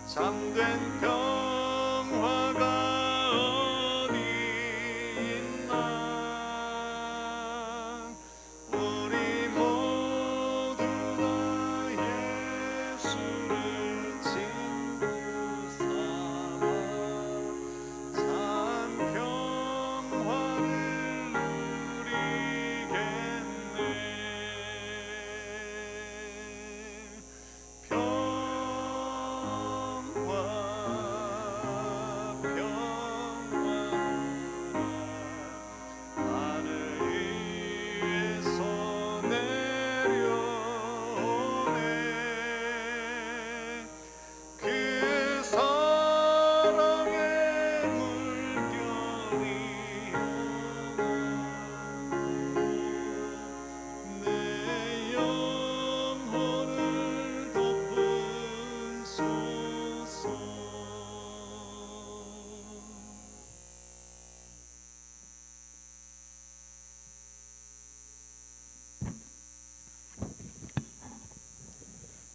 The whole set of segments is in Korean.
참된 평화가 어디 있나. 우리 모두 다 예수를 친구 삼아 참 평화를 누리겠네.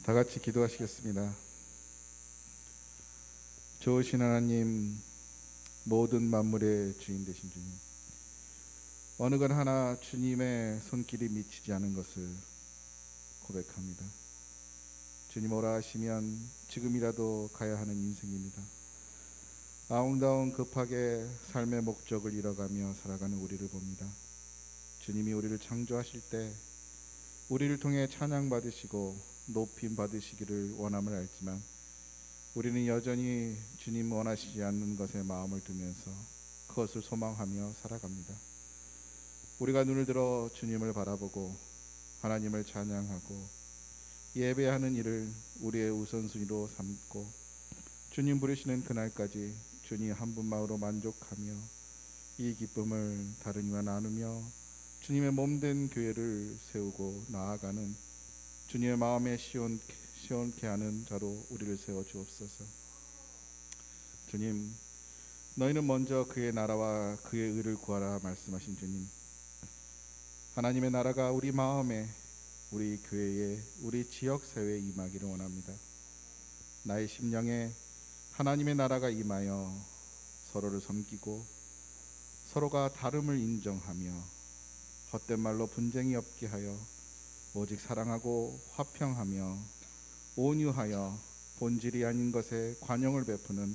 다 같이 기도하시겠습니다. 좋으신 하나님, 모든 만물의 주인 되신 주님, 어느 것 하나 주님의 손길이 미치지 않은 것을 고백합니다. 주님 오라 하시면 지금이라도 가야 하는 인생입니다. 아웅다웅 급하게 삶의 목적을 잃어가며 살아가는 우리를 봅니다. 주님이 우리를 창조하실 때 우리를 통해 찬양받으시고 높임 받으시기를 원함을 알지만 우리는 여전히 주님 원하시지 않는 것에 마음을 두면서 그것을 소망하며 살아갑니다. 우리가 눈을 들어 주님을 바라보고 하나님을 찬양하고 예배하는 일을 우리의 우선순위로 삼고 주님 부르시는 그날까지 주님 한 분만으로 만족하며 이 기쁨을 다른 이와 나누며 주님의 몸된 교회를 세우고 나아가는 주님의 마음에 시원케 하는 자로 우리를 세워 주옵소서. 주님, 너희는 먼저 그의 나라와 그의 의를 구하라 말씀하신 주님, 하나님의 나라가 우리 마음에, 우리 교회에, 우리 지역사회에 임하기를 원합니다. 나의 심령에 하나님의 나라가 임하여 서로를 섬기고 서로가 다름을 인정하며 헛된 말로 분쟁이 없게 하여 오직 사랑하고 화평하며 온유하여 본질이 아닌 것에 관용을 베푸는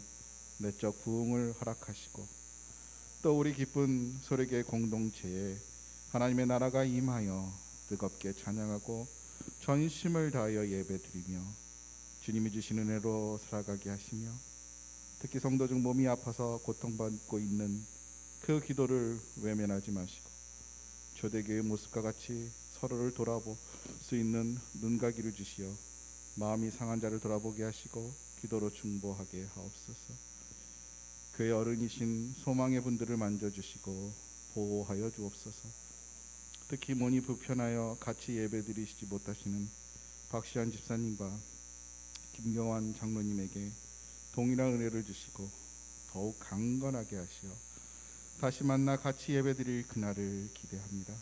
내적 부흥을 허락하시고 또 우리 기쁜 소리의 공동체에 하나님의 나라가 임하여 뜨겁게 찬양하고 전심을 다하여 예배드리며 주님이 주신 은혜로 살아가게 하시며 특히 성도 중 몸이 아파서 고통받고 있는 그 기도를 외면하지 마시고 초대교회의 모습과 같이 서로를 돌아볼 수 있는 눈가기를 주시어 마음이 상한 자를 돌아보게 하시고 기도로 중보하게 하옵소서. 그의 어른이신 소망의 분들을 만져주시고 보호하여 주옵소서. 특히 몸이 불편하여 같이 예배드리시지 못하시는 박시환 집사님과 김경환 장로님에게 동일한 은혜를 주시고 더욱 강건하게 하시어 다시 만나 같이 예배드릴 그날을 기대합니다.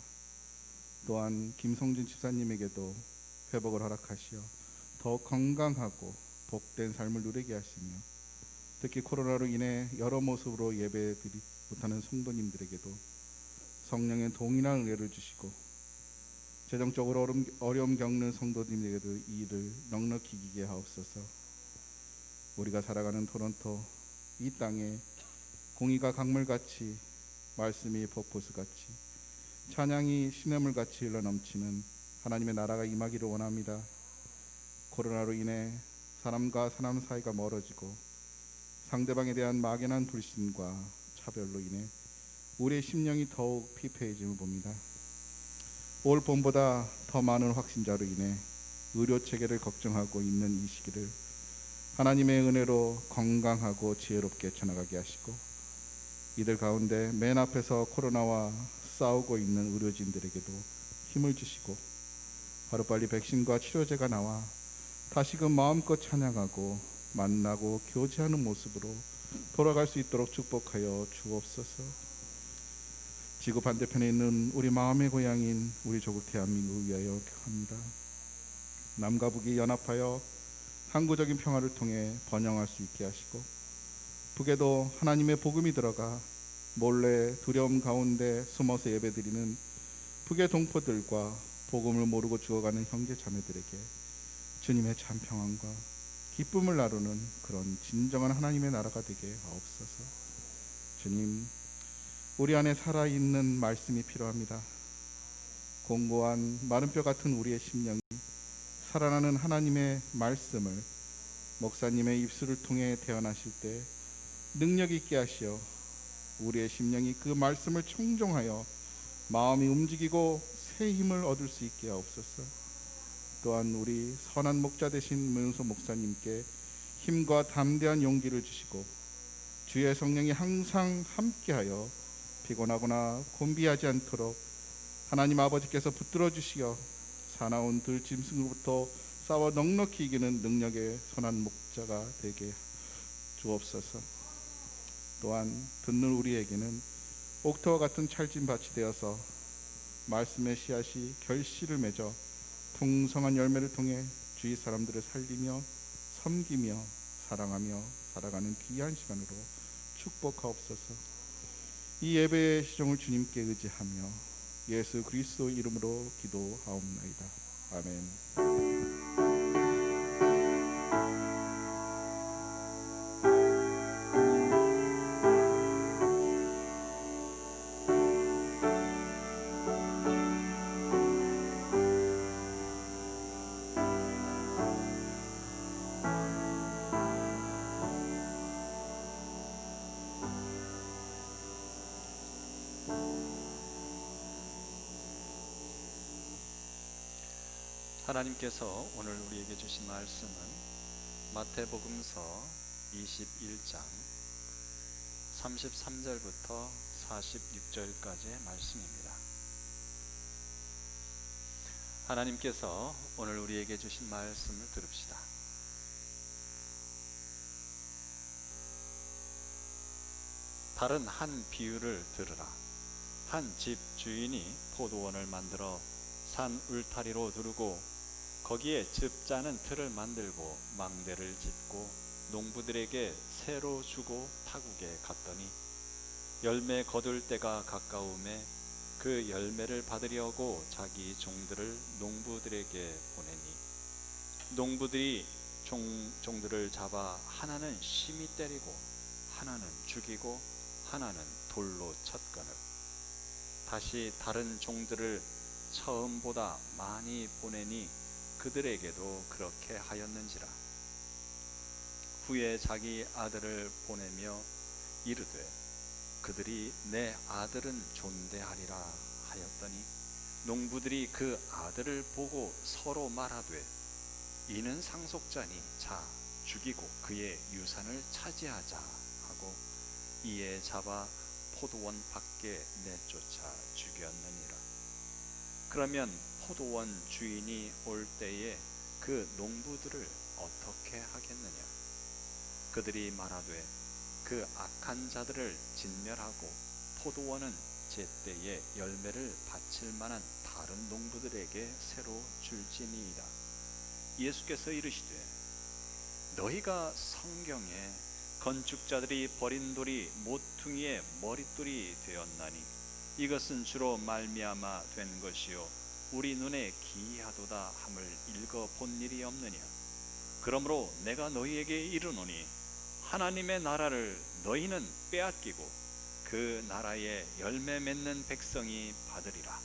또한 김성준 집사님에게도 회복을 허락하시어 더욱 건강하고 복된 삶을 누리게 하시며 특히 코로나로 인해 여러 모습으로 예배드리지 못하는 성도님들에게도 성령의 동일한 은혜를 주시고 재정적으로 어려움 겪는 성도님에게도 이 일을 넉넉히 이기게 하옵소서. 우리가 살아가는 토론토 이 땅에 공의가 강물같이 말씀이 폭포수같이 찬양이 시냇물같이 흘러넘치는 하나님의 나라가 임하기를 원합니다. 코로나로 인해 사람과 사람 사이가 멀어지고 상대방에 대한 막연한 불신과 차별로 인해 우리의 심령이 더욱 피폐해짐을 봅니다. 올 봄보다 더 많은 확진자로 인해 의료체계를 걱정하고 있는 이 시기를 하나님의 은혜로 건강하고 지혜롭게 지나가게 하시고 이들 가운데 맨 앞에서 코로나와 싸우고 있는 의료진들에게도 힘을 주시고 하루빨리 백신과 치료제가 나와 다시금 마음껏 찬양하고 만나고 교제하는 모습으로 돌아갈 수 있도록 축복하여 주옵소서. 지구 반대편에 있는 우리 마음의 고향인 우리 조국 대한민국을 위하여 기도합니다. 남과 북이 연합하여 항구적인 평화를 통해 번영할 수 있게 하시고, 북에도 하나님의 복음이 들어가 몰래 두려움 가운데 숨어서 예배드리는 북의 동포들과 복음을 모르고 죽어가는 형제 자매들에게 주님의 참 평안과 기쁨을 나누는 그런 진정한 하나님의 나라가 되게 하옵소서. 주님, 우리 안에 살아있는 말씀이 필요합니다. 공고한 마른 뼈 같은 우리의 심령이 살아나는 하나님의 말씀을 목사님의 입술을 통해 태어나실 때 능력 있게 하시어 우리의 심령이 그 말씀을 청종하여 마음이 움직이고 새 힘을 얻을 수 있게 하옵소서. 또한 우리 선한 목자 되신 문소 목사님께 힘과 담대한 용기를 주시고 주의 성령이 항상 함께하여 피곤하거나 곤비하지 않도록 하나님 아버지께서 붙들어 주시어 사나운 들짐승으로부터 싸워 넉넉히 이기는 능력의 선한 목자가 되게 주옵소서. 또한 듣는 우리에게는 옥토와 같은 찰진 밭이 되어서 말씀의 씨앗이 결실을 맺어 풍성한 열매를 통해 주위 사람들을 살리며 섬기며 사랑하며 살아가는 귀한 시간으로 축복하옵소서. 이 예배의 시종을 주님께 의지하며 예수 그리스도 이름으로 기도하옵나이다. 아멘. 하나님께서 오늘 우리에게 주신 말씀은 마태복음서 21장 33절부터 46절까지의 말씀입니다. 하나님께서 오늘 우리에게 주신 말씀을 들읍시다. 다른 한 비유를 들으라. 한 집 주인이 포도원을 만들어 산 울타리로 두르고 거기에 즙짜는 틀을 만들고 망대를 짓고 농부들에게 새로 주고 타국에 갔더니 열매 거둘 때가 가까움에 그 열매를 받으려고 자기 종들을 농부들에게 보내니 농부들이 종들을 잡아 하나는 심히 때리고 하나는 죽이고 하나는 돌로 쳤거늘 다시 다른 종들을 처음보다 많이 보내니 그들에게도 그렇게 하였는지라. 후에 자기 아들을 보내며 이르되 그들이 내 아들은 존대하리라 하였더니 농부들이 그 아들을 보고 서로 말하되 이는 상속자니 자 죽이고 그의 유산을 차지하자 하고 이에 잡아 포도원 밖에 내쫓아 죽였느니라. 그러면 포도원 주인이 올 때에 그 농부들을 어떻게 하겠느냐? 그들이 말하되 그 악한 자들을 진멸하고 포도원은 제때에 열매를 바칠 만한 다른 농부들에게 새로 줄지니이다. 예수께서 이르시되 너희가 성경에 건축자들이 버린 돌이 모퉁이의 머릿돌이 되었나니 이것은 주로 말미암아 된 것이요 우리 눈에 기이하도다 함을 읽어 본 일이 없느냐. 그러므로 내가 너희에게 이르노니 하나님의 나라를 너희는 빼앗기고 그 나라에 열매 맺는 백성이 받으리라.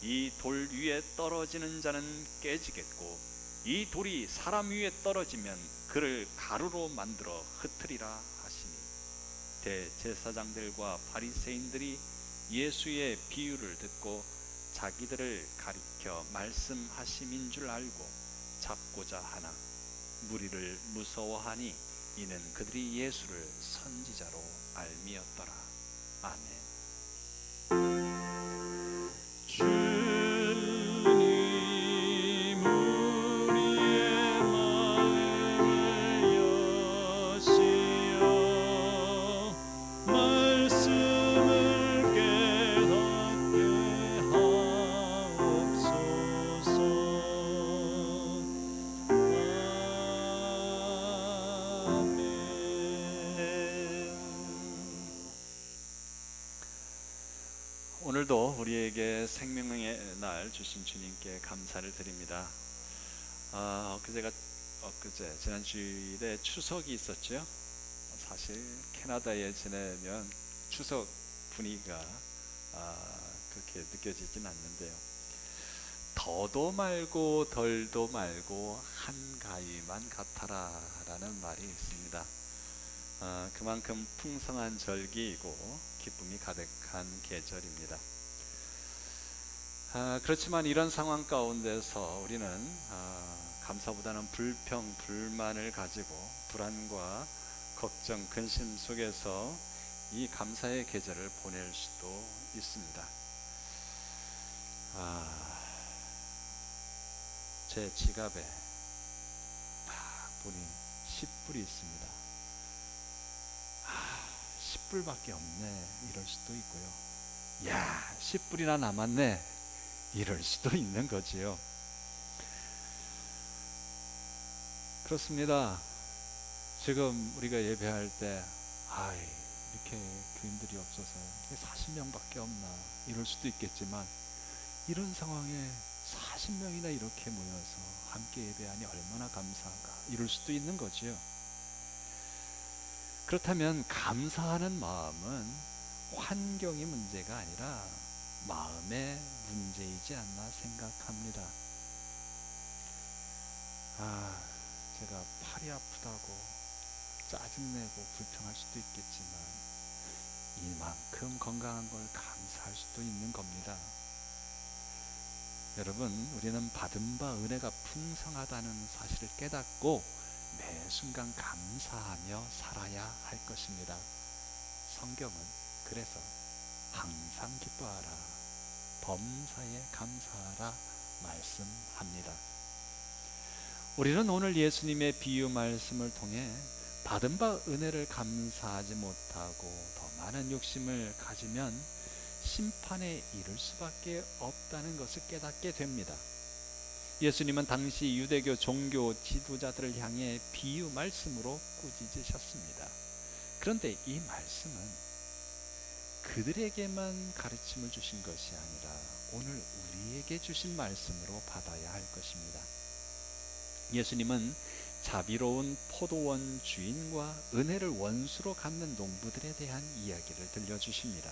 이 돌 위에 떨어지는 자는 깨지겠고 이 돌이 사람 위에 떨어지면 그를 가루로 만들어 흩으리라 하시니 대제사장들과 바리새인들이 예수의 비유를 듣고 자기들을 가리켜 말씀하심인 줄 알고 잡고자 하나 무리를 무서워하니 이는 그들이 예수를 선지자로 알미었더라. 아멘. 주님 우리의 마음을 여시어 오늘도 우리에게 생명의 날 주신 주님께 감사를 드립니다. 엊그제 지난주일에 추석이 있었죠. 사실 캐나다에 지내면 추석 분위기가 그렇게 느껴지진 않는데요. 더도 말고 덜도 말고 한가위만 같아라 라는 말이 있습니다. 그만큼 풍성한 절기이고 기쁨이 가득한 계절입니다. 그렇지만 이런 상황 가운데서 우리는 감사보다는 불평, 불만을 가지고 불안과 걱정, 근심 속에서 이 감사의 계절을 보낼 수도 있습니다. 제 지갑에 딱 보니 10불이 있습니다. 10불밖에 없네 이럴 수도 있고요. 야, 10불이나 남았네 이럴 수도 있는 거지요. 그렇습니다. 지금 우리가 예배할 때 이렇게 교인들이 없어서 40명밖에 없나 이럴 수도 있겠지만, 이런 상황에 40명이나 이렇게 모여서 함께 예배하니 얼마나 감사한가 이럴 수도 있는 거지요. 그렇다면 감사하는 마음은 환경이 문제가 아니라 마음의 문제이지 않나 생각합니다. 제가 팔이 아프다고 짜증내고 불평할 수도 있겠지만 이만큼 건강한 걸 감사할 수도 있는 겁니다. 여러분, 우리는 받은 바 은혜가 풍성하다는 사실을 깨닫고 매 순간 감사하며 살아야 할 것입니다. 성경은 그래서 항상 기뻐하라, 범사에 감사하라 말씀합니다. 우리는 오늘 예수님의 비유 말씀을 통해 받은 바 은혜를 감사하지 못하고 더 많은 욕심을 가지면 심판에 이를 수밖에 없다는 것을 깨닫게 됩니다. 예수님은 당시 유대교 종교 지도자들을 향해 비유 말씀으로 꾸짖으셨습니다. 그런데 이 말씀은 그들에게만 가르침을 주신 것이 아니라 오늘 우리에게 주신 말씀으로 받아야 할 것입니다. 예수님은 자비로운 포도원 주인과 은혜를 원수로 갚는 농부들에 대한 이야기를 들려주십니다.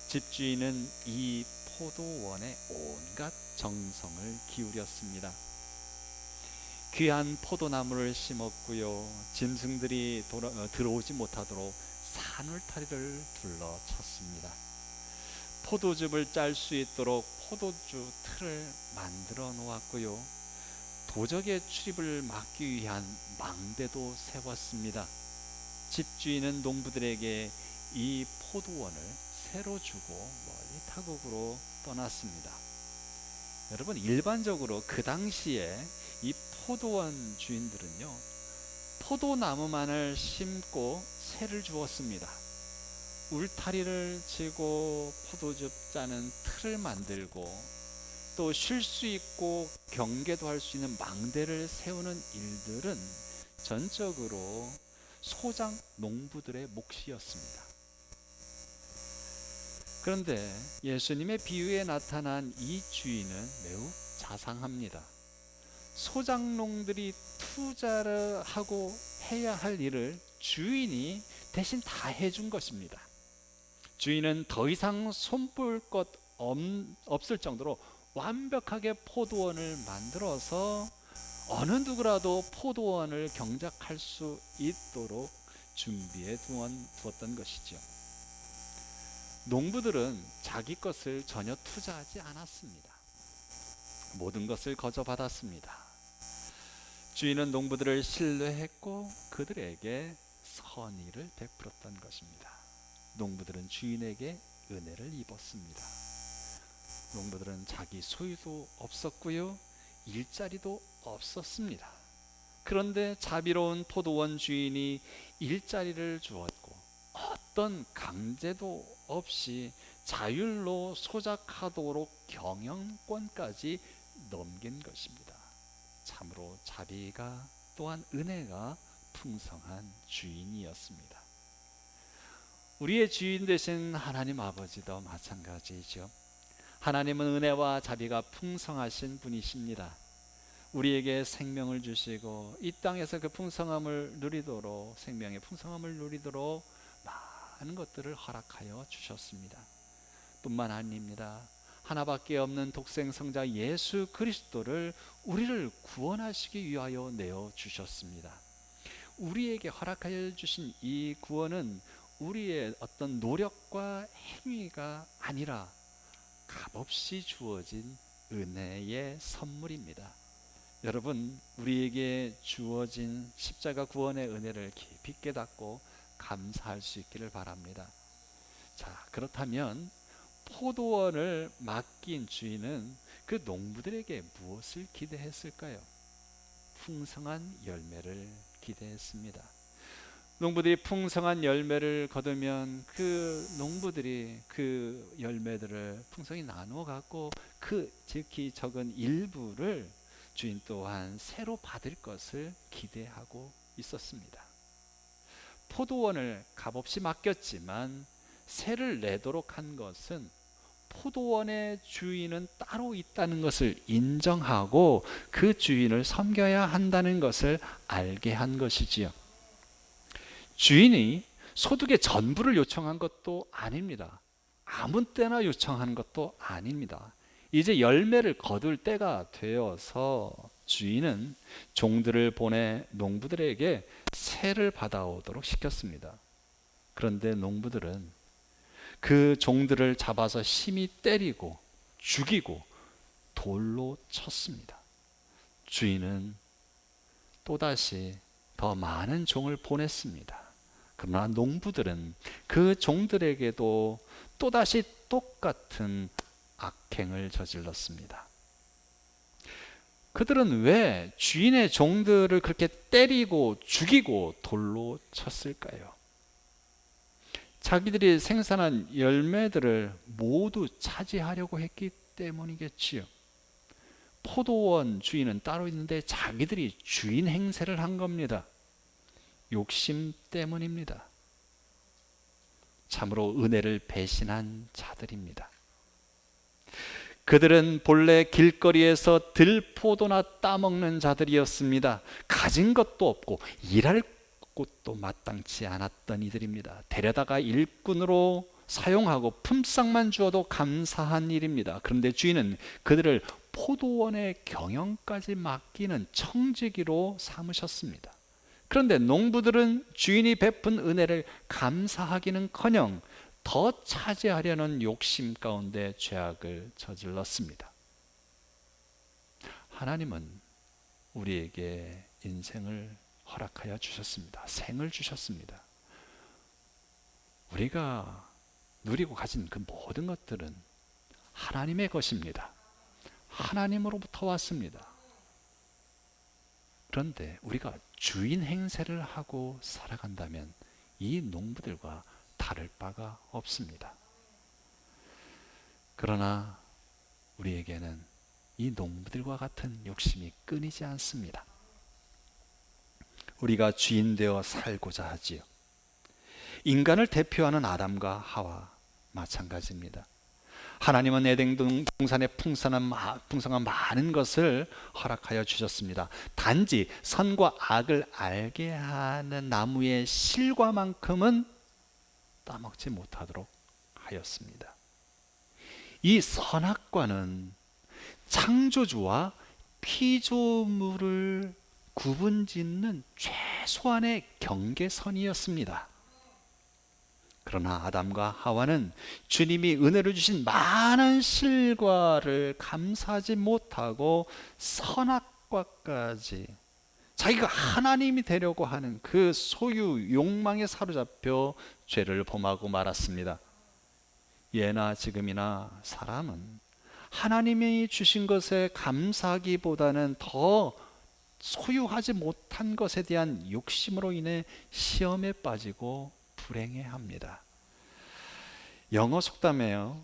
집주인은 이 포도원에 온갖 정성을 기울였습니다. 귀한 포도나무를 심었고요, 짐승들이 들어오지 못하도록 산울타리를 둘러쳤습니다. 포도즙을 짤 수 있도록 포도주 틀을 만들어 놓았고요, 도적의 출입을 막기 위한 망대도 세웠습니다. 집주인은 농부들에게 이 포도원을 새로 주고 멀리 타국으로 떠났습니다. 여러분, 일반적으로 그 당시에 이 포도원 주인들은요, 포도나무만을 심고 새를 주었습니다. 울타리를 치고 포도즙 짜는 틀을 만들고 또 쉴 수 있고 경계도 할 수 있는 망대를 세우는 일들은 전적으로 소장 농부들의 몫이었습니다. 그런데 예수님의 비유에 나타난 이 주인은 매우 자상합니다. 소장농들이 투자를 하고 해야 할 일을 주인이 대신 다 해준 것입니다. 주인은 더 이상 손볼 것 없을 정도로 완벽하게 포도원을 만들어서 어느 누구라도 포도원을 경작할 수 있도록 준비해 두었던 것이죠. 농부들은 자기 것을 전혀 투자하지 않았습니다. 모든 것을 거저받았습니다. 주인은 농부들을 신뢰했고 그들에게 선의를 베풀었던 것입니다. 농부들은 주인에게 은혜를 입었습니다. 농부들은 자기 소유도 없었고요, 일자리도 없었습니다. 그런데 자비로운 포도원 주인이 일자리를 주었고 어떤 강제도 없이 자율로 소작하도록 경영권까지 넘긴 것입니다. 참으로 자비가 또한 은혜가 풍성한 주인이었습니다. 우리의 주인 되신 하나님 아버지도 마찬가지죠. 하나님은 은혜와 자비가 풍성하신 분이십니다. 우리에게 생명을 주시고 이 땅에서 그 풍성함을 누리도록, 생명의 풍성함을 누리도록 많은 것들을 허락하여 주셨습니다. 뿐만 아닙니다. 하나밖에 없는 독생성자 예수 그리스도를 우리를 구원하시기 위하여 내어주셨습니다. 우리에게 허락하여 주신 이 구원은 우리의 어떤 노력과 행위가 아니라 값없이 주어진 은혜의 선물입니다. 여러분, 우리에게 주어진 십자가 구원의 은혜를 깊이 깨닫고 감사할 수 있기를 바랍니다. 자, 그렇다면 포도원을 맡긴 주인은 그 농부들에게 무엇을 기대했을까요? 풍성한 열매를 기대했습니다. 농부들이 풍성한 열매를 거두면 그 농부들이 그 열매들을 풍성히 나누어 갖고 그 지극히 적은 일부를 주인 또한 새로 받을 것을 기대하고 있었습니다. 포도원을 값없이 맡겼지만 새를 내도록 한 것은 포도원의 주인은 따로 있다는 것을 인정하고 그 주인을 섬겨야 한다는 것을 알게 한 것이지요. 주인이 소득의 전부를 요청한 것도 아닙니다. 아무 때나 요청하는 것도 아닙니다. 이제 열매를 거둘 때가 되어서 주인은 종들을 보내 농부들에게 세를 받아오도록 시켰습니다. 그런데 농부들은 그 종들을 잡아서 심히 때리고 죽이고 돌로 쳤습니다. 주인은 또다시 더 많은 종을 보냈습니다. 그러나 농부들은 그 종들에게도 또다시 똑같은 악행을 저질렀습니다. 그들은 왜 주인의 종들을 그렇게 때리고 죽이고 돌로 쳤을까요? 자기들이 생산한 열매들을 모두 차지하려고 했기 때문이겠지요. 포도원 주인은 따로 있는데 자기들이 주인 행세를 한 겁니다. 욕심 때문입니다. 참으로 은혜를 배신한 자들입니다. 그들은 본래 길거리에서 들포도나 따먹는 자들이었습니다. 가진 것도 없고 일할 곳도 마땅치 않았던 이들입니다. 데려다가 일꾼으로 사용하고 품삯만 주어도 감사한 일입니다. 그런데 주인은 그들을 포도원의 경영까지 맡기는 청지기로 삼으셨습니다. 그런데 농부들은 주인이 베푼 은혜를 감사하기는커녕 더 차지하려는 욕심 가운데 죄악을 저질렀습니다. 하나님은 우리에게 인생을 허락하여 주셨습니다. 생을 주셨습니다. 우리가 누리고 가진 그 모든 것들은 하나님의 것입니다. 하나님으로부터 왔습니다. 그런데 우리가 주인 행세를 하고 살아간다면 이 농부들과 다를 바가 없습니다. 그러나 우리에게는 이 농부들과 같은 욕심이 끊이지 않습니다. 우리가 주인 되어 살고자 하지요. 인간을 대표하는 아담과 하와 마찬가지입니다. 하나님은 에덴 동산에 풍성한 많은 것을 허락하여 주셨습니다. 단지 선과 악을 알게 하는 나무의 실과만큼은 따먹지 못하도록 하였습니다. 이 선악과는 창조주와 피조물을 구분짓는 최소한의 경계선이었습니다. 그러나 아담과 하와는 주님이 은혜를 주신 많은 실과를 감사하지 못하고 선악과까지 자기가 하나님이 되려고 하는 그 소유 욕망에 사로잡혀 죄를 범하고 말았습니다. 예나 지금이나 사람은 하나님이 주신 것에 감사하기보다는 더 소유하지 못한 것에 대한 욕심으로 인해 시험에 빠지고 불행해합니다. 영어 속담에요,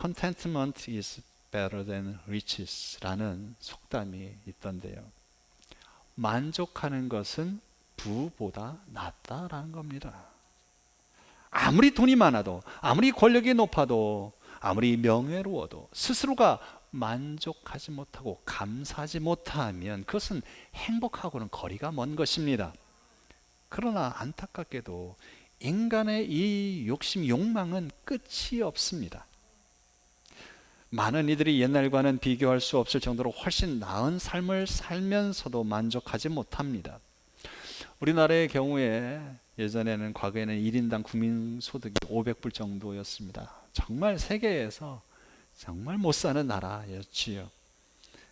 Contentment is better than riches 라는 속담이 있던데요. 만족하는 것은 부보다 낫다라는 겁니다. 아무리 돈이 많아도, 아무리 권력이 높아도, 아무리 명예로워도 스스로가 만족하지 못하고 감사하지 못하면 그것은 행복하고는 거리가 먼 것입니다. 그러나 안타깝게도 인간의 이 욕심, 욕망은 끝이 없습니다. 많은 이들이 옛날과는 비교할 수 없을 정도로 훨씬 나은 삶을 살면서도 만족하지 못합니다. 우리나라의 경우에 예전에는, 과거에는 1인당 국민소득이 500불 정도였습니다. 정말 세계에서 정말 못 사는 나라였지요.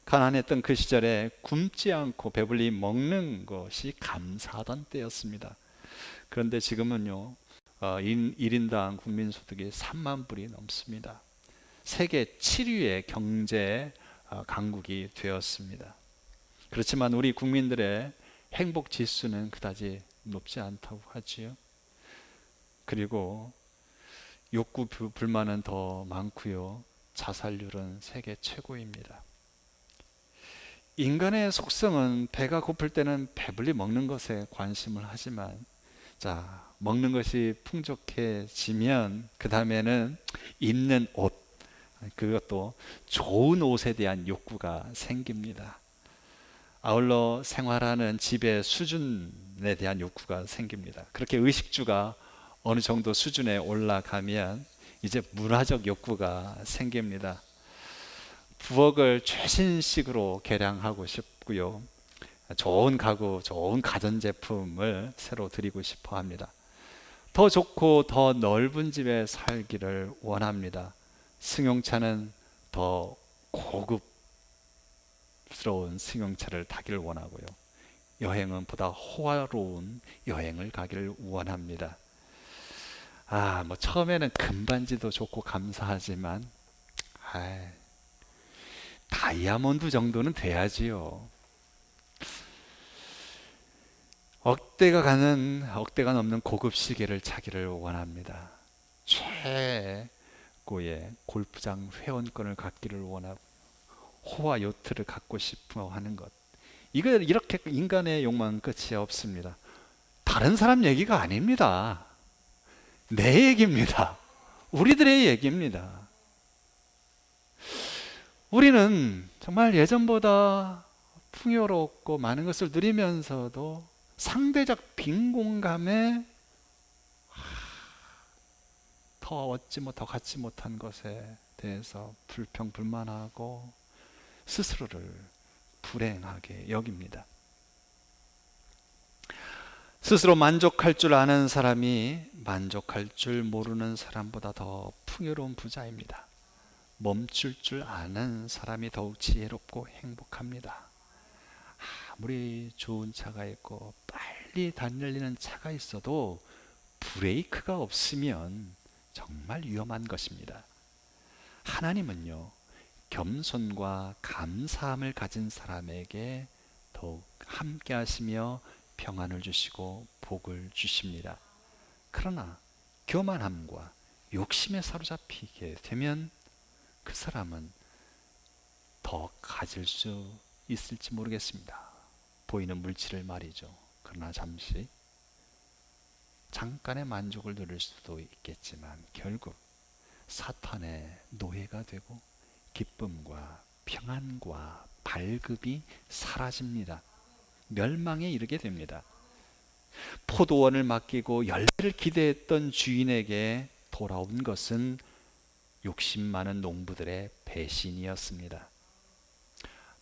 가난했던 그 시절에 굶지 않고 배불리 먹는 것이 감사하던 때였습니다. 그런데 지금은요, 1인당 국민소득이 3만 불이 넘습니다. 세계 7위의 경제 강국이 되었습니다. 그렇지만 우리 국민들의 행복 지수는 그다지 높지 않다고 하지요. 그리고 욕구 불만은 더 많고요. 자살률은 세계 최고입니다. 인간의 속성은 배가 고플 때는 배불리 먹는 것에 관심을 하지만, 자, 먹는 것이 풍족해지면 그 다음에는 입는 옷, 그것도 좋은 옷에 대한 욕구가 생깁니다. 아울러 생활하는 집의 수준에 대한 욕구가 생깁니다. 그렇게 의식주가 어느 정도 수준에 올라가면 이제 문화적 욕구가 생깁니다. 부엌을 최신식으로 개량하고 싶고요. 좋은 가구, 좋은 가전제품을 새로 드리고 싶어 합니다. 더 좋고 더 넓은 집에 살기를 원합니다. 승용차는 더 고급스러운 승용차를 타기를 원하고요. 여행은 보다 호화로운 여행을 가기를 원합니다. 처음에는 금반지도 좋고 감사하지만, 다이아몬드 정도는 돼야지요. 억대가 넘는 고급 시계를 차기를 원합니다. 최고의 골프장 회원권을 갖기를 원하고, 호화 요트를 갖고 싶어 하는 것. 이렇게 인간의 욕망은 끝이 없습니다. 다른 사람 얘기가 아닙니다. 내 얘기입니다. 우리들의 얘기입니다. 우리는 정말 예전보다 풍요롭고 많은 것을 누리면서도 상대적 빈곤감에 더 갖지 못한 것에 대해서 불평불만하고 스스로를 불행하게 여깁니다. 스스로 만족할 줄 아는 사람이 만족할 줄 모르는 사람보다 더 풍요로운 부자입니다. 멈출 줄 아는 사람이 더욱 지혜롭고 행복합니다. 아무리 좋은 차가 있고 빨리 달리는 차가 있어도 브레이크가 없으면 정말 위험한 것입니다. 하나님은요, 겸손과 감사함을 가진 사람에게 더욱 함께 하시며 평안을 주시고 복을 주십니다. 그러나 교만함과 욕심에 사로잡히게 되면 그 사람은 더 가질 수 있을지 모르겠습니다. 보이는 물질을 말이죠. 그러나 잠깐의 만족을 누릴 수도 있겠지만 결국 사탄의 노예가 되고 기쁨과 평안과 발급이 사라집니다. 멸망에 이르게 됩니다. 포도원을 맡기고 열매를 기대했던 주인에게 돌아온 것은 욕심 많은 농부들의 배신이었습니다.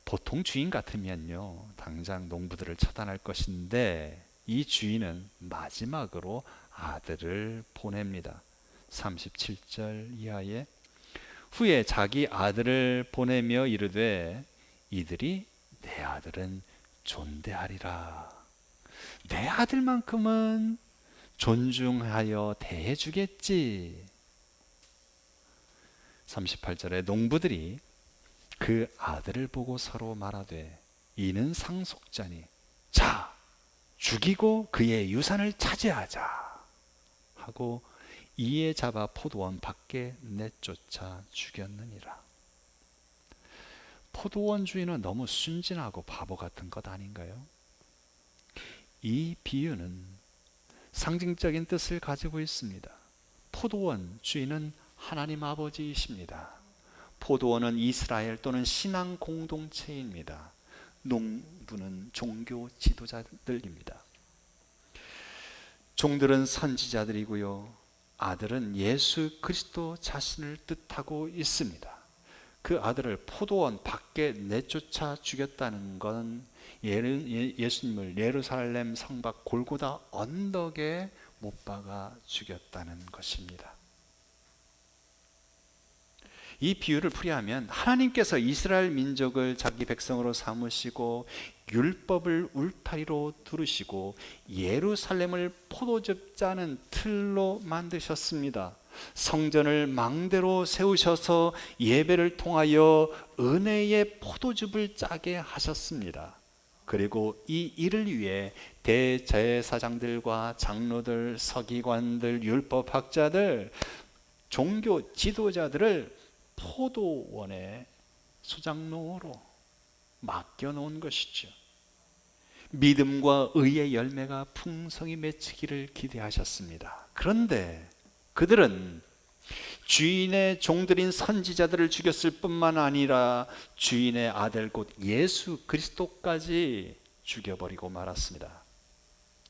보통 주인 같으면요, 당장 농부들을 처단할 것인데 이 주인은 마지막으로 아들을 보냅니다. 37절 이하에 후에 자기 아들을 보내며 이르되 이들이 내 아들은 존대하리라. 내 아들만큼은 존중하여 대해주겠지. 38절에 농부들이 그 아들을 보고 서로 말하되 이는 상속자니 자 죽이고 그의 유산을 차지하자 하고 이에 잡아 포도원 밖에 내쫓아 죽였느니라. 포도원 주인은 너무 순진하고 바보 같은 것 아닌가요? 이 비유는 상징적인 뜻을 가지고 있습니다. 포도원 주인은 하나님 아버지이십니다. 포도원은 이스라엘 또는 신앙 공동체입니다. 농부는 종교 지도자들입니다. 종들은 선지자들이고요. 아들은 예수 그리스도 자신을 뜻하고 있습니다. 그 아들을 포도원 밖에 내쫓아 죽였다는 건 예수님을 예루살렘 성 밖 골고다 언덕에 못 박아 죽였다는 것입니다. 이 비유를 풀이하면 하나님께서 이스라엘 민족을 자기 백성으로 삼으시고 율법을 울타리로 두르시고 예루살렘을 포도즙 짜는 틀로 만드셨습니다. 성전을 망대로 세우셔서 예배를 통하여 은혜의 포도즙을 짜게 하셨습니다. 그리고 이 일을 위해 대제사장들과 장로들, 서기관들, 율법학자들, 종교 지도자들을 포도원의 수장로로 맡겨놓은 것이죠. 믿음과 의의 열매가 풍성히 맺히기를 기대하셨습니다. 그런데 그들은 주인의 종들인 선지자들을 죽였을 뿐만 아니라 주인의 아들 곧 예수 그리스도까지 죽여버리고 말았습니다.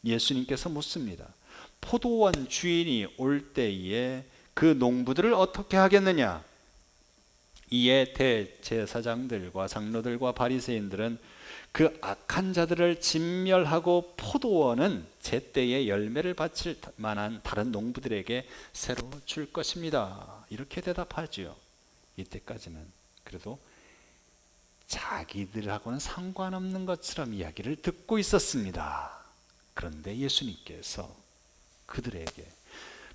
예수님께서 묻습니다. 포도원 주인이 올 때에 그 농부들을 어떻게 하겠느냐? 이에 대제사장들과 장로들과 바리새인들은 그 악한 자들을 진멸하고 포도원은 제때에 열매를 바칠 만한 다른 농부들에게 새로 줄 것입니다. 이렇게 대답하지요. 이때까지는 그래도 자기들하고는 상관없는 것처럼 이야기를 듣고 있었습니다. 그런데 예수님께서 그들에게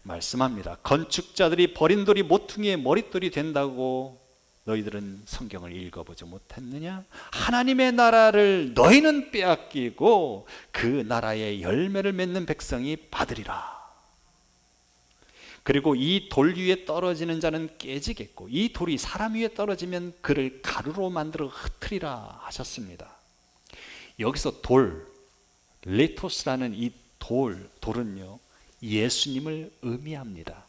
말씀합니다. 건축자들이 버린 돌이 모퉁이의 머릿돌이 된다고 너희들은 성경을 읽어보지 못했느냐? 하나님의 나라를 너희는 빼앗기고 그 나라의 열매를 맺는 백성이 받으리라. 그리고 이 돌 위에 떨어지는 자는 깨지겠고 이 돌이 사람 위에 떨어지면 그를 가루로 만들어 흩으리라 하셨습니다. 여기서 돌, 레토스라는 이 돌은요, 예수님을 의미합니다.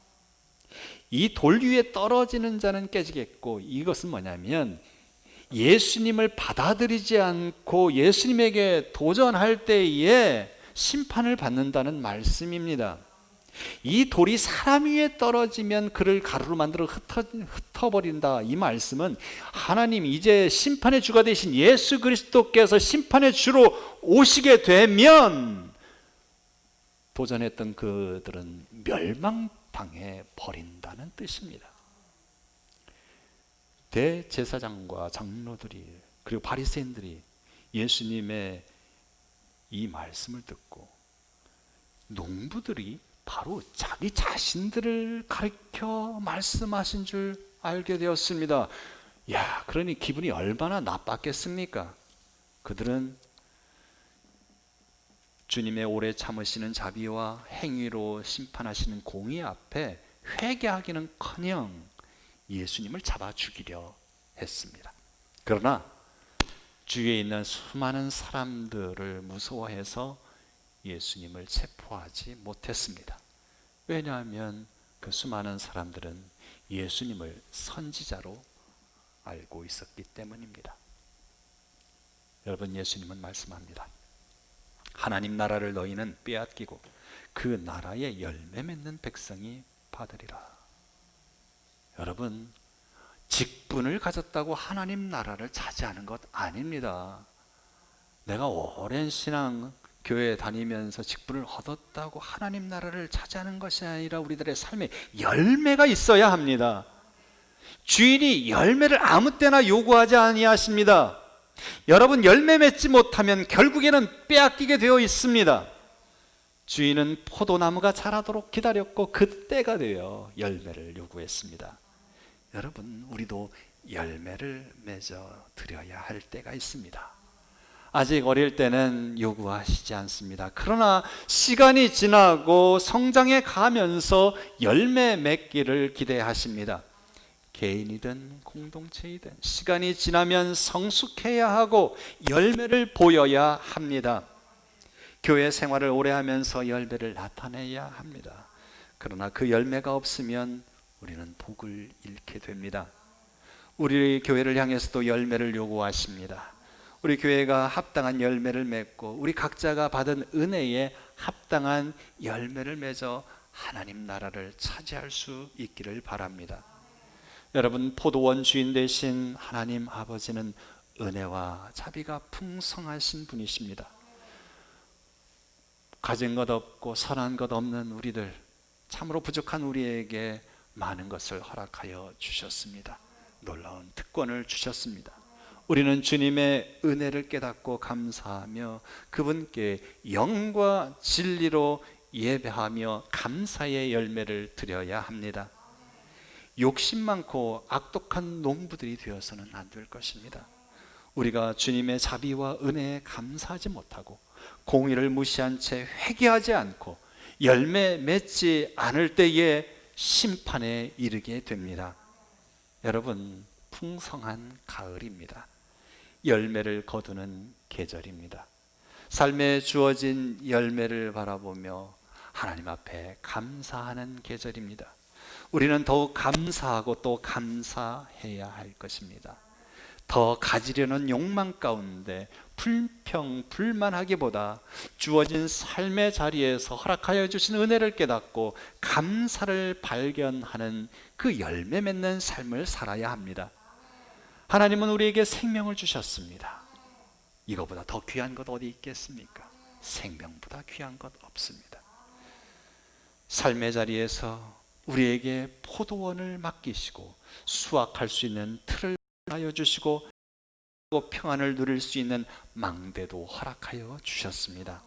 이 돌 위에 떨어지는 자는 깨지겠고, 이것은 뭐냐면 예수님을 받아들이지 않고 예수님에게 도전할 때에 심판을 받는다는 말씀입니다. 이 돌이 사람 위에 떨어지면 그를 가루로 만들어 흩어버린다. 이 말씀은 하나님 이제 심판의 주가 되신 예수 그리스도께서 심판의 주로 오시게 되면 도전했던 그들은 멸망당해 버린다는 뜻입니다. 대제사장과 장로들이 그리고 바리새인들이 예수님의 이 말씀을 듣고 농부들이 바로 자기 자신들을 가리켜 말씀하신 줄 알게 되었습니다. 야, 그러니 기분이 얼마나 나빴겠습니까? 그들은 주님의 오래 참으시는 자비와 행위로 심판하시는 공의 앞에 회개하기는커녕 예수님을 잡아 죽이려 했습니다. 그러나 주위에 있는 수많은 사람들을 무서워해서 예수님을 체포하지 못했습니다. 왜냐하면 그 수많은 사람들은 예수님을 선지자로 알고 있었기 때문입니다. 여러분, 예수님은 말씀합니다. 하나님 나라를 너희는 빼앗기고 그 나라의 열매 맺는 백성이 받으리라. 여러분, 직분을 가졌다고 하나님 나라를 차지하는 것 아닙니다. 내가 오랜 신앙 교회 다니면서 직분을 얻었다고 하나님 나라를 차지하는 것이 아니라 우리들의 삶에 열매가 있어야 합니다. 주인이 열매를 아무 때나 요구하지 아니하십니다. 여러분, 열매 맺지 못하면 결국에는 빼앗기게 되어 있습니다. 주인은 포도나무가 자라도록 기다렸고 그때가 되어 열매를 요구했습니다. 여러분, 우리도 열매를 맺어 드려야 할 때가 있습니다. 아직 어릴 때는 요구하시지 않습니다. 그러나 시간이 지나고 성장해 가면서 열매 맺기를 기대하십니다. 개인이든 공동체이든 시간이 지나면 성숙해야 하고 열매를 보여야 합니다. 교회 생활을 오래 하면서 열매를 나타내야 합니다. 그러나 그 열매가 없으면 우리는 복을 잃게 됩니다. 우리 교회를 향해서도 열매를 요구하십니다. 우리 교회가 합당한 열매를 맺고 우리 각자가 받은 은혜에 합당한 열매를 맺어 하나님 나라를 차지할 수 있기를 바랍니다. 여러분, 포도원 주인 되신 하나님 아버지는 은혜와 자비가 풍성하신 분이십니다. 가진 것 없고 선한 것 없는 우리들, 참으로 부족한 우리에게 많은 것을 허락하여 주셨습니다. 놀라운 특권을 주셨습니다. 우리는 주님의 은혜를 깨닫고 감사하며 그분께 영과 진리로 예배하며 감사의 열매를 드려야 합니다. 욕심 많고 악독한 농부들이 되어서는 안 될 것입니다. 우리가 주님의 자비와 은혜에 감사하지 못하고 공의를 무시한 채 회개하지 않고 열매 맺지 않을 때에 심판에 이르게 됩니다. 여러분, 풍성한 가을입니다. 열매를 거두는 계절입니다. 삶에 주어진 열매를 바라보며 하나님 앞에 감사하는 계절입니다. 우리는 더욱 감사하고 또 감사해야 할 것입니다. 더 가지려는 욕망 가운데 불평불만하기보다 주어진 삶의 자리에서 허락하여 주신 은혜를 깨닫고 감사를 발견하는 그 열매 맺는 삶을 살아야 합니다. 하나님은 우리에게 생명을 주셨습니다. 이거보다 더 귀한 것 어디 있겠습니까? 생명보다 귀한 것 없습니다. 삶의 자리에서 우리에게 포도원을 맡기시고 수확할 수 있는 틀을 하여 주시고 평안을 누릴 수 있는 망대도 허락하여 주셨습니다.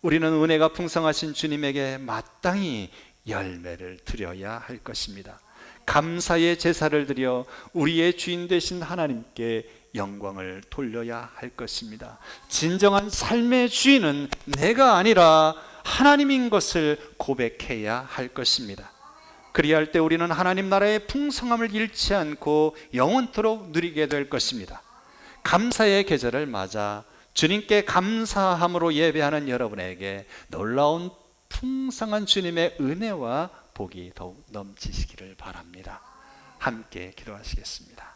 우리는 은혜가 풍성하신 주님에게 마땅히 열매를 드려야 할 것입니다. 감사의 제사를 드려 우리의 주인 되신 하나님께 영광을 돌려야 할 것입니다. 진정한 삶의 주인은 내가 아니라 하나님인 것을 고백해야 할 것입니다. 그리할 때 우리는 하나님 나라의 풍성함을 잃지 않고 영원토록 누리게 될 것입니다. 감사의 계절을 맞아 주님께 감사함으로 예배하는 여러분에게 놀라운 풍성한 주님의 은혜와 복이 더욱 넘치시기를 바랍니다. 함께 기도하시겠습니다.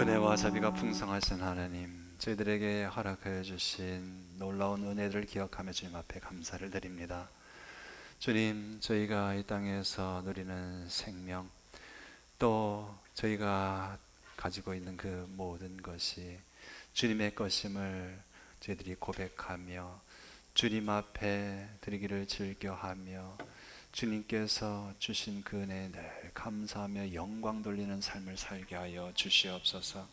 은혜와 자비가 풍성하신 하나님, 저희들에게 허락하여 주신 놀라운 은혜를 기억하며 주님 앞에 감사를 드립니다. 주님, 저희가 이 땅에서 누리는 생명, 또 저희가 가지고 있는 그 모든 것이 주님의 것임을 저희들이 고백하며 주님 앞에 드리기를 즐겨하며 주님께서 주신 그 은혜에 늘 감사하며 영광 돌리는 삶을 살게 하여 주시옵소서.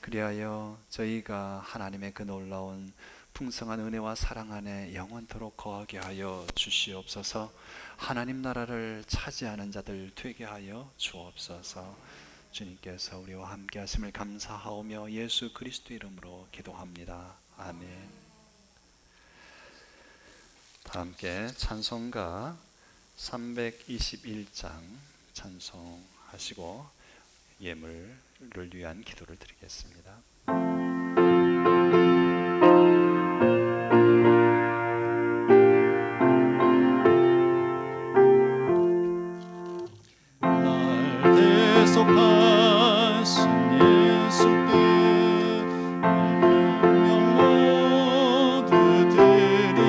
그리하여 저희가 하나님의 그 놀라운 풍성한 은혜와 사랑 안에 영원토록 거하게 하여 주시옵소서. 하나님 나라를 차지하는 자들 되게 하여 주옵소서. 주님께서 우리와 함께 하심을 감사하오며 예수 그리스도 이름으로 기도합니다. 아멘. 다 함께 찬송가 321장 찬송하시고 예물을 위한 기도를 드리겠습니다. 날 대속하신 예수께 영광 모두 드리니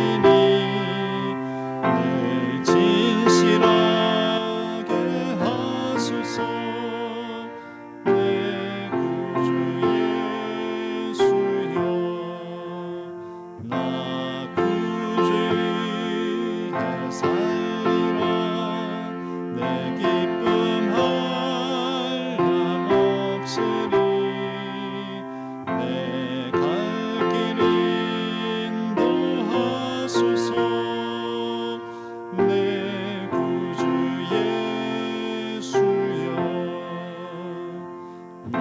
늘 진실하게 하소서. 내 구주 예수여 나 구주의 살리라. 내 기쁨 한량없으리. 내 갈 길 인도하소서. 내 구주 예수여 날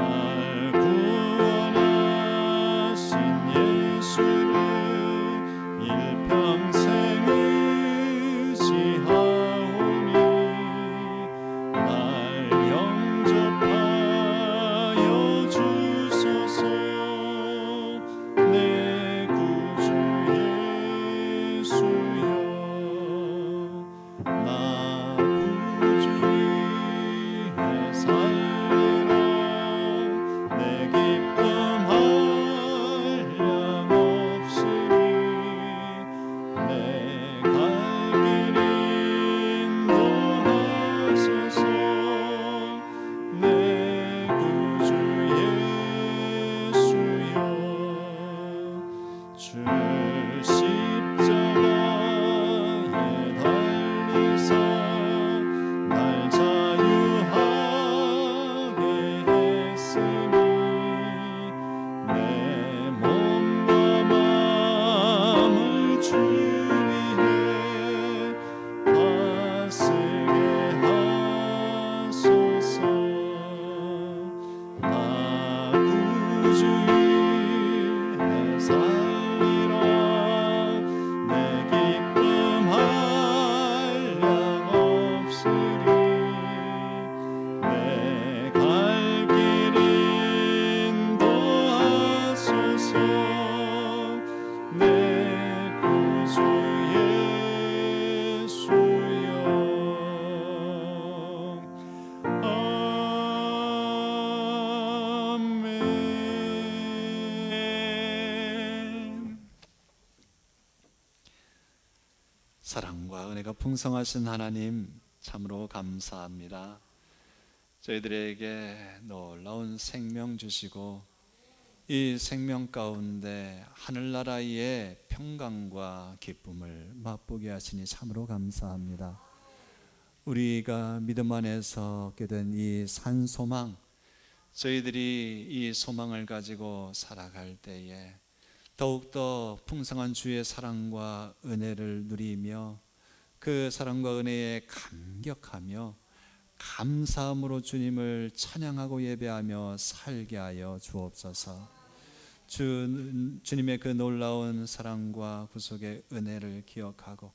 구원하신 예수를 일평생 의지하오니 날 영접하여 주소서. 내 구주 예수여 나 구주의 살리라. 내 기쁨 한량없으리. 내 갈 길 인도하소서. 내 구주 예수여 주 십자가에 달리사 날 자유하게 했으니 내 몸과 마음을 주 위에 다스게 하소서. 나 구주의 살리라. 내 기쁨 한량없으리. 내 갈 길 인도하소서. 내 구주 예수여 아멘. 사랑과 은혜가 풍성하신 하나님 참으로 감사합니다. 저희들에게 놀라운 생명 주시고 이 생명 가운데 하늘나라의 평강과 기쁨을 맛보게 하시니 참으로 감사합니다. 우리가 믿음 안에서 얻게 된 이 산소망, 저희들이 이 소망을 가지고 살아갈 때에 더욱더 풍성한 주의 사랑과 은혜를 누리며 그 사랑과 은혜에 감격하며 감사함으로 주님을 찬양하고 예배하며 살게 하여 주옵소서. 주님의 그 놀라운 사랑과 구속의 은혜를 기억하고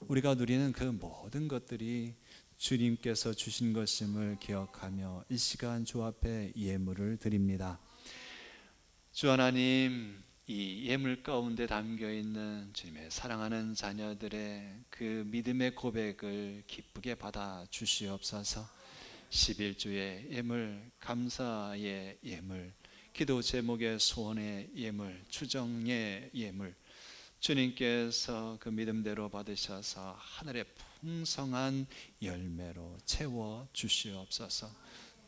우리가 누리는 그 모든 것들이 주님께서 주신 것임을 기억하며 이 시간 주 앞에 예물을 드립니다. 주 하나님, 이 예물 가운데 담겨 있는 주님의 사랑하는 자녀들의 그 믿음의 고백을 기쁘게 받아 주시옵소서. 11주의 예물, 감사의 예물, 기도 제목의 소원의 예물, 추정의 예물, 주님께서 그 믿음대로 받으셔서 하늘의 풍성한 열매로 채워 주시옵소서.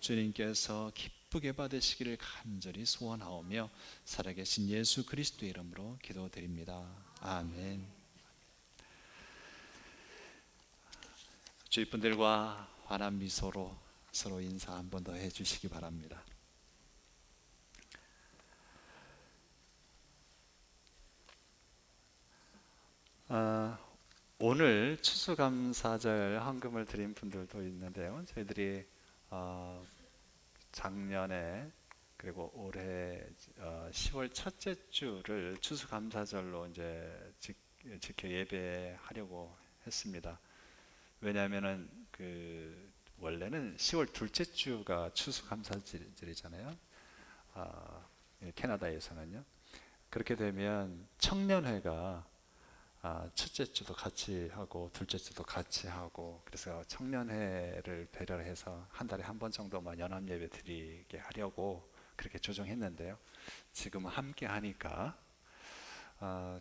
주님께서 기쁘게 받으시기를 간절히 소원하오며 살아계신 예수 그리스도 이름으로 기도드립니다. 아멘. 주위 분들과 환한 미소로 서로 인사 한 번 더 해주시기 바랍니다. 오늘 추수감사절 헌금을 드린 분들도 있는데요. 저희들이 작년에 그리고 올해 10월 첫째 주를 추수감사절로 이제 지켜 예배하려고 했습니다. 왜냐하면은 그 원래는 10월 둘째 주가 추수감사절이잖아요. 캐나다에서는요. 그렇게 되면 청년회가 첫째 주도 같이 하고 둘째 주도 같이 하고, 그래서 청년회를 배려해서 한 달에 한 번 정도만 연합 예배 드리게 하려고 그렇게 조정했는데요. 지금은 함께 하니까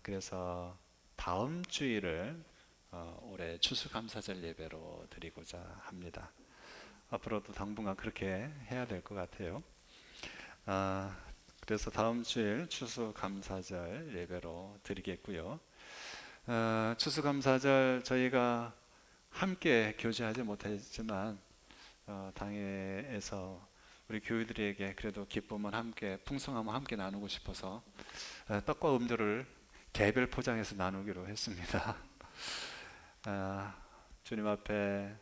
그래서 다음 주일을 올해 추수감사절 예배로 드리고자 합니다. 앞으로도 당분간 그렇게 해야 될 것 같아요. 그래서 다음 주일 추수감사절 예배로 드리겠고요. 추수감사절 저희가 함께 교제하지 못했지만 당회에서 우리 교우들에게 그래도 기쁨은 함께, 풍성함을 함께 나누고 싶어서 떡과 음료를 개별 포장해서 나누기로 했습니다. 주님 앞에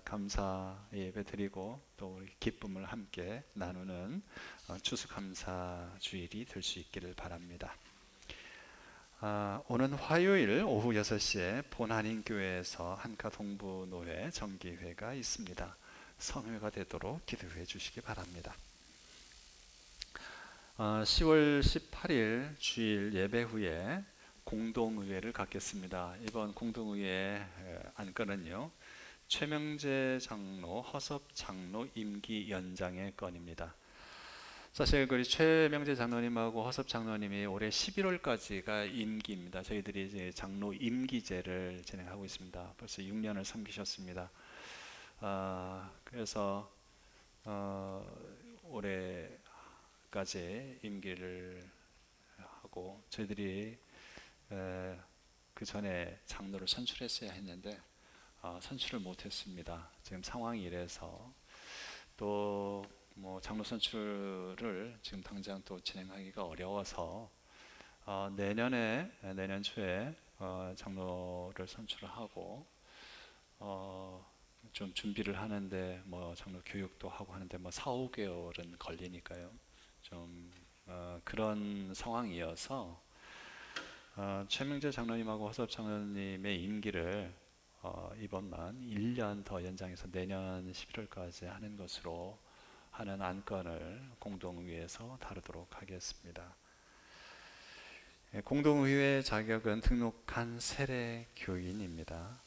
감사 예배 드리고 또 우리 기쁨을 함께 나누는 추수감사 주일이 될 수 있기를 바랍니다. 오는 화요일 오후 6시에 본한인교회에서 한카 동부노회 정기회가 있습니다. 성회가 되도록 기도해 주시기 바랍니다. 10월 18일 주일 예배 후에 공동의회를 갖겠습니다. 이번 공동의회 안건은요, 최명재 장로, 허섭 장로 임기 연장의 건입니다. 사실 우리 최명재 장로님하고 허섭 장로님이 올해 11월까지가 임기입니다. 저희들이 이제 장로 임기제를 진행하고 있습니다. 벌써 6년을 섬기셨습니다. 그래서 올해까지 임기를 하고 저희들이 그 전에 장로를 선출했어야 했는데 선출을 못했습니다. 지금 상황이 이래서 또 장로 선출을 지금 당장 또 진행하기가 어려워서 내년 초에 장로를 선출을 하고 좀 준비를 하는데 장로 교육도 하고 하는데 4-5개월은 걸리니까요. 좀 그런 상황이어서 최명재 장로님하고 허섭 장로님의 임기를 이번만 1년 더 연장해서 내년 11월까지 하는 것으로 하는 안건을 공동의회에서 다루도록 하겠습니다. 공동의회 자격은 등록한 세례 교인입니다.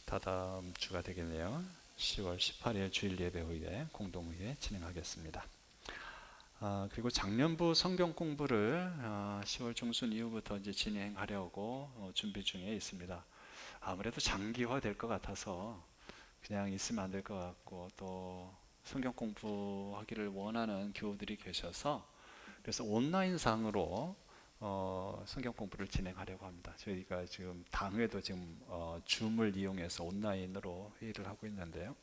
다다음 주가 되겠네요. 10월 18일 주일 예배 후에 공동의회 진행하겠습니다. 그리고 작년부 성경 공부를 10월 중순 이후부터 이제 진행하려고 준비 중에 있습니다. 아무래도 장기화 될 것 같아서 그냥 있으면 안 될 것 같고, 또 성경 공부하기를 원하는 교우들이 계셔서 그래서 온라인상으로 성경 공부를 진행하려고 합니다. 저희가 지금 당회도 지금 줌을 이용해서 온라인으로 회의를 하고 있는데요.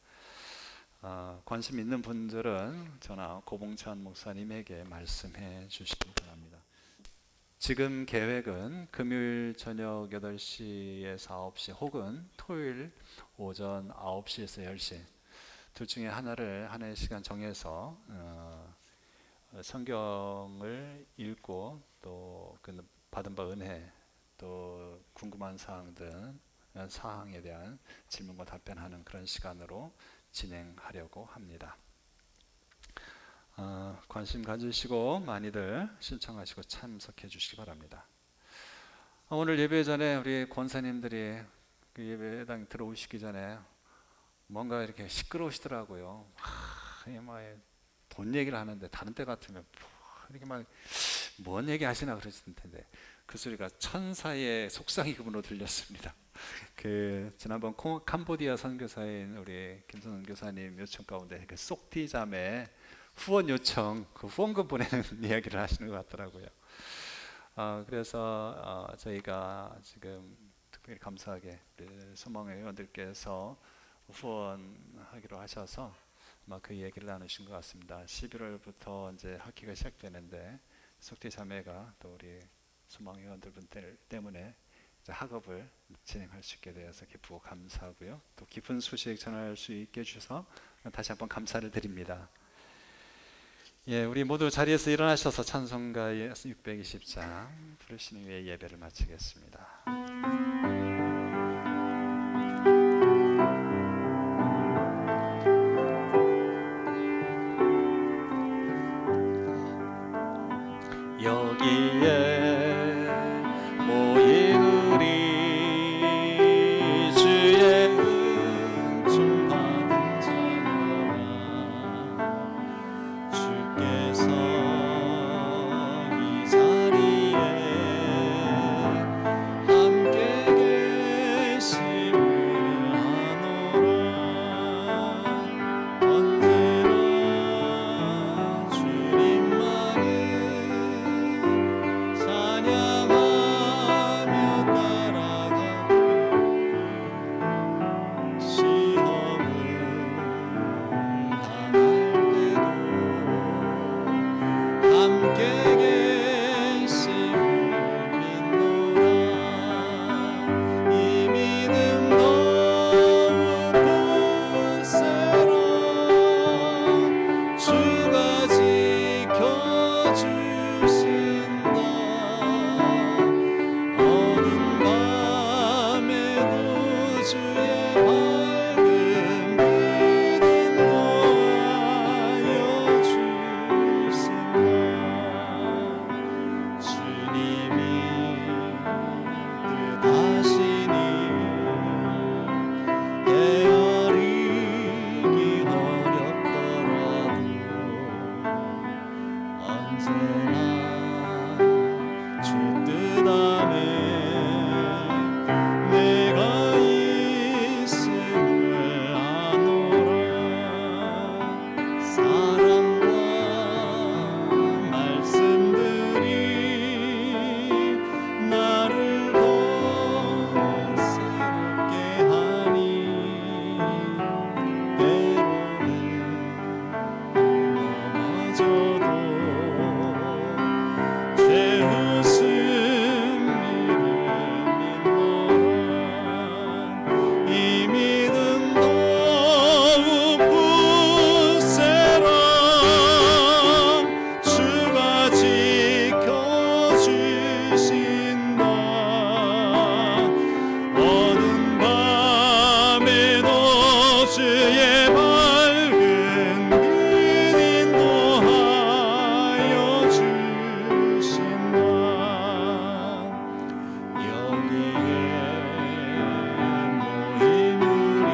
관심 있는 분들은 저나 고봉찬 목사님에게 말씀해 주시기 바랍니다. 지금 계획은 금요일 저녁 8시에서 9시 혹은 토요일 오전 9시에서 10시 둘 중에 하나의 시간 정해서 성경을 읽고 또 그 받은 바 은혜, 또 궁금한 사항에 대한 질문과 답변하는 그런 시간으로 진행하려고 합니다. 관심 가지시고 많이들 신청하시고 참석해 주시기 바랍니다. 오늘 예배 전에 우리 권사님들이 그 예배당 들어오시기 전에 뭔가 이렇게 시끄러우시더라고요. 돈 얘기를 하는데 다른 때 같으면 이렇게 막 뭔 얘기 하시나 그러실 텐데 그 소리가 천사의 속삭이 기분으로 들렸습니다. 그 지난번 캄보디아 선교사인 우리 김선은 교사님 요청 가운데 그 쏙티 자매 후원 요청, 그 후원금 보내는 이야기를 하시는 것 같더라고요. 그래서 저희가 지금 특별히 감사하게 우리 소망의 회원들께서 후원하기로 하셔서 아마 그 얘기를 나누신 것 같습니다. 11월부터 이제 학기가 시작되는데 속죄 자매가 또 우리 소망 회원들분들 때문에 이제 학업을 진행할 수 있게 되어서 기쁘고 감사하고요. 또 기쁜 소식 전할 수 있게 해주셔서 다시 한번 감사를 드립니다. 예, 우리 모두 자리에서 일어나셔서 찬송가 620장 부르시는 후에 예배를 마치겠습니다. 여기에 모인 우리 주의 은총 받은 자녀라 주께서 이 자리에 함께 계심을 아노라 언제나 주님만을 찬양하며 따라가고 시험을 당할 때도 함께 계심을 믿노라 이 믿음 더욱 굳세라 주가 지켜주신다 어두운 밤에도 주의 밝은 빛 인도하여 주신다 주님이 뜻하시니 헤아리기 어렵더라도 언제나 주 뜻 안에 내가 있음을 아노라 사랑과 말씀들이 나를 더욱 새롭게 하니 때로는 넘어져도 죄 웃음이를 믿노라 이 믿음 더욱 굳세라 주가 지켜주신다 어두운 밤에도 주의 밝은 빛 인도하여 주신다 여기에 모인 우리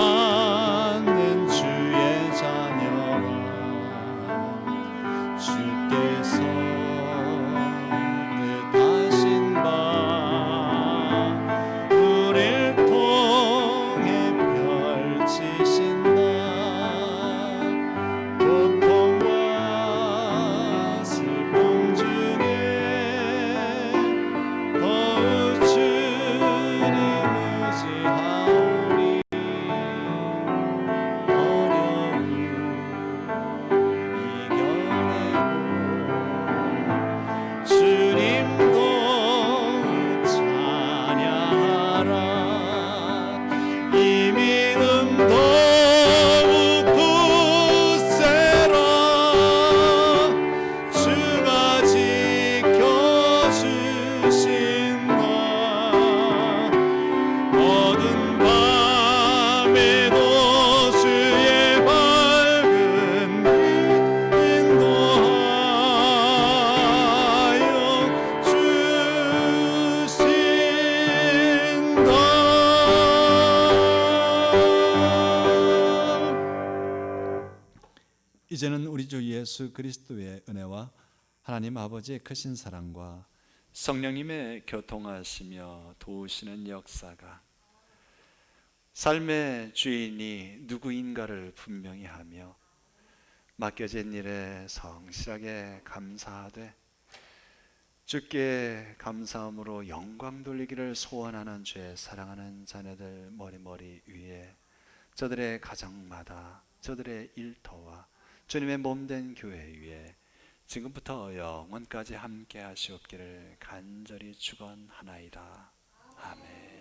사랑받는 주의 자녀라 주께서 뜻하신 바 우릴 통해 펼치신다 고통과 슬픔 중에 더욱 주님 의지하오니 어려움 이겨내고 주님도 찬양하라 이 믿음 더욱 굳세라 주가 지켜주신다 어두운 밤에도 주의 밝은 빛 인도하여 주신다 이제는 우리 주 예수 그리스도의 은혜와 하나님 아버지의 크신 사랑과 성령님의 교통하시며 도우시는 역사가 삶의 주인이 누구인가를 분명히 하며 맡겨진 일에 성실하게 감사하되 주께 감사함으로 영광 돌리기를 소원하는 주의 사랑하는 자녀들 머리 위에, 저들의 가정마다, 저들의 일터와 주님의 몸된 교회 위에 지금부터 영원까지 함께 하시옵기를 간절히 축원하나이다. 아멘.